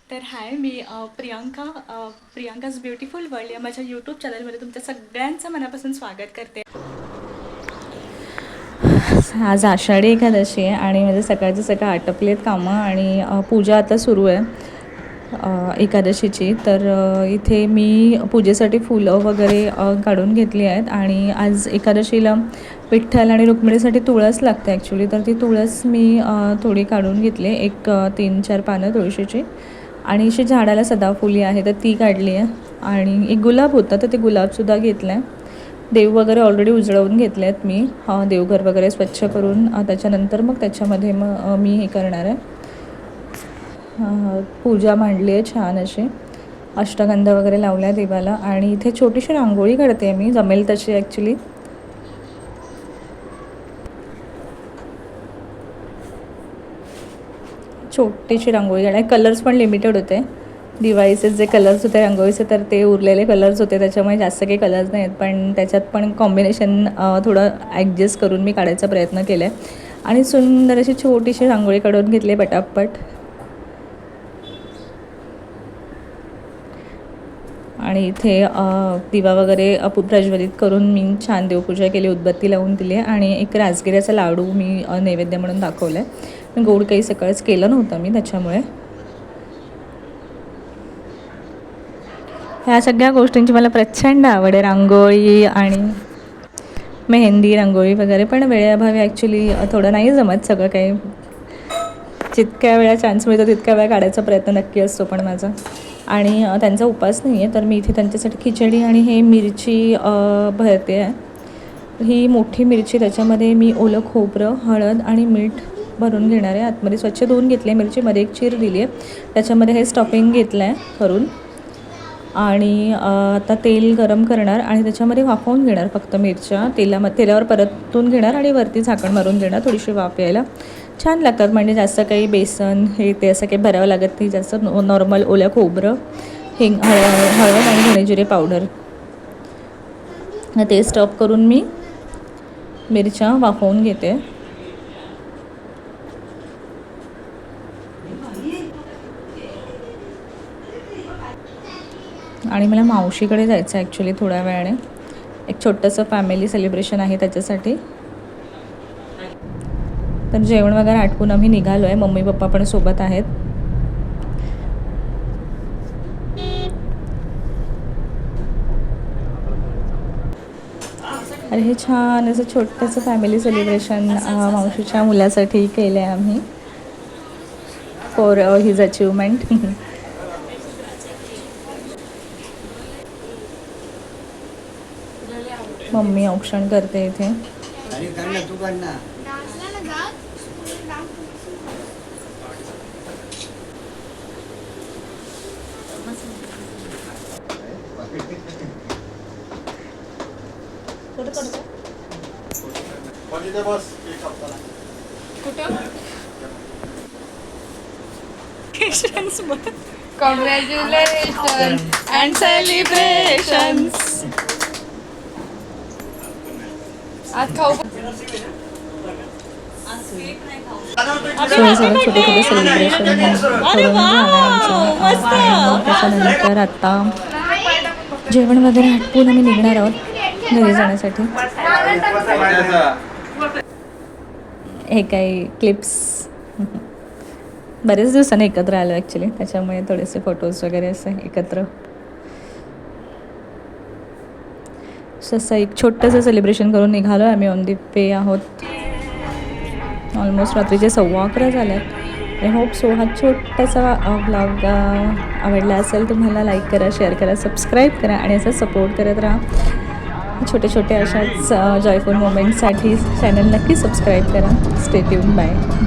तर हाय मी Priyanka's beautiful world या माझ्या यूट्यूब चॅनलमध्ये तुमच्या सगळ्यांचं मनापासून स्वागत करते. आज आषाढी एकादशी आहे आणि म्हणजे सकाळचं सकाळ आटपलेत कामं आणि पूजा आता सुरू आहे एकादशीची. तर इथे मी पूजेसाठी फुलं वगैरे काढून घेतली आहेत आणि आज एकादशीला विठ्ठल आणि रुक्मिणीसाठी तुळस लागते ॲक्च्युली. तर ती तुळस मी थोडी काढून घेतली, एक 3-4 पानं तुळशीची. आणि अशी झाडाला सदाफुली आहे तर ती काढली आहे आणि एक गुलाब होता तर ते गुलाबसुद्धा घेतलं आहे. देव वगैरे ऑलरेडी उजळवून घेतले आहेत मी, देवघर वगैरे स्वच्छ करून त्याच्यानंतर मग त्याच्यामध्ये मग मी हे करणार आहे, पूजा मांडली आहे छान अशी, अष्टगंध वगैरे लावला आहे देवाला. आणि इथे छोटीशी रांगोळी काढते मी, जमेल तशी ॲक्च्युली. छोटीशी रांगोळी काढाय, कलर्स पण लिमिटेड होते. दिवाळीचे जे कलर्स होते रांगोळीचे तर ते उरलेले कलर्स होते, त्याच्यामुळे जास्त काही कलर्स नाही आहेत. पण त्याच्यात पण कॉम्बिनेशन थोडं ॲडजस्ट करून मी काढायचा प्रयत्न केला आहे आणि सुंदर अशी छोटीशी रांगोळी काढून घेतली पटापट. आणि इथे दिवा वगैरे प्रज्वलित करून मी छान देवपूजा केली, उदबत्ती लावून दिली आणि एक राजगिऱ्याचा लाडू मी नैवेद्य म्हणून दाखवला आहे. गोड काही सकाळच केलं नव्हतं मी, त्याच्यामुळे ह्या सगळ्या गोष्टींची मला प्रचंड आवड आहे, रांगोळी आणि मेहंदी रांगोळी वगैरे. पण वेळेअभावी ॲक्च्युली थोडं नाही जमत सगळं काही. जितक्या वेळा चान्स मिळतो तितक्या वेळा काढायचा प्रयत्न नक्की असतो पण माझा. आणि त्यांचा उपास नाही आहे तर मी इथे त्यांच्यासाठी खिचडी आणि हे मिरची भरते आहे. ही मोठी मिरची, त्याच्यामध्ये मी ओलं खोबरं, हळद आणि मीठ भरून घेणार आहे. आतमध्ये स्वच्छ धुवून घेतली आहे मिरचीमध्ये, एक चीर दिली आहे, त्याच्यामध्ये हे स्टफिंग घेतलं आहे करून. आणि आता तेल गरम करणार आणि त्याच्यामध्ये वाफवून घेणार फक्त मिरच्या, तेलावर परतून घेणार आणि वरती झाकण मारून देणार थोडीशी वाफ यायला. छान लागतात, म्हणजे जास्त काही बेसन हे ते असं काही भरावं लागत नाही. जास्त नॉर्मल ओलं खोबरं, हळद आणि धणे जिरे पावडर ते स्टफ करून मी मिरच्या वाफवून घेते. आणि मला मावशीकडे जायचं आहे ॲक्च्युली थोड्या वेळाने, एक छोटंसं फॅमिली सेलिब्रेशन आहे त्याच्यासाठी. तर जेवण वगैरे आटपून आम्ही निघालो आहे, मम्मी पप्पा पण सोबत आहेत. अरे हे छान असं छोटंसं फॅमिली सेलिब्रेशन मावशीच्या मुलासाठी केलं आहे आम्ही, फॉर हिज अचिव्हमेंट. मम्मी औक्षण करते इथे. Congratulations and celebrations. आज खाऊ सो हे सगळं छोटे छोटे सेलिब्रेशन करून आमचं. त्याच्यानंतर आता जेवण वगैरे आटपून आम्ही निघणार आहोत घरी जाण्यासाठी. हे काही क्लिप्स बरेच दिवसांनी एकत्र आलो ॲक्च्युली, त्याच्यामुळे थोडेसे फोटोज वगैरे असे एकत्र. तसं एक छोटंसं सेलिब्रेशन करून निघालो आहे आम्ही. ऑन दी वे आहोत, ऑलमोस्ट रात्रीचे 11:15 झाले आहेत. आय होप सो हा छोटासा ब्लॉग आवडला असेल तुम्हाला. लाईक करा, शेअर करा, सबस्क्राईब करा आणि असं सपोर्ट करत राहा. छोटे छोटे अशाच जॉयफुल मोमेंट्ससाठी चॅनल नक्की सबस्क्राईब करा. Stay tune. बाय.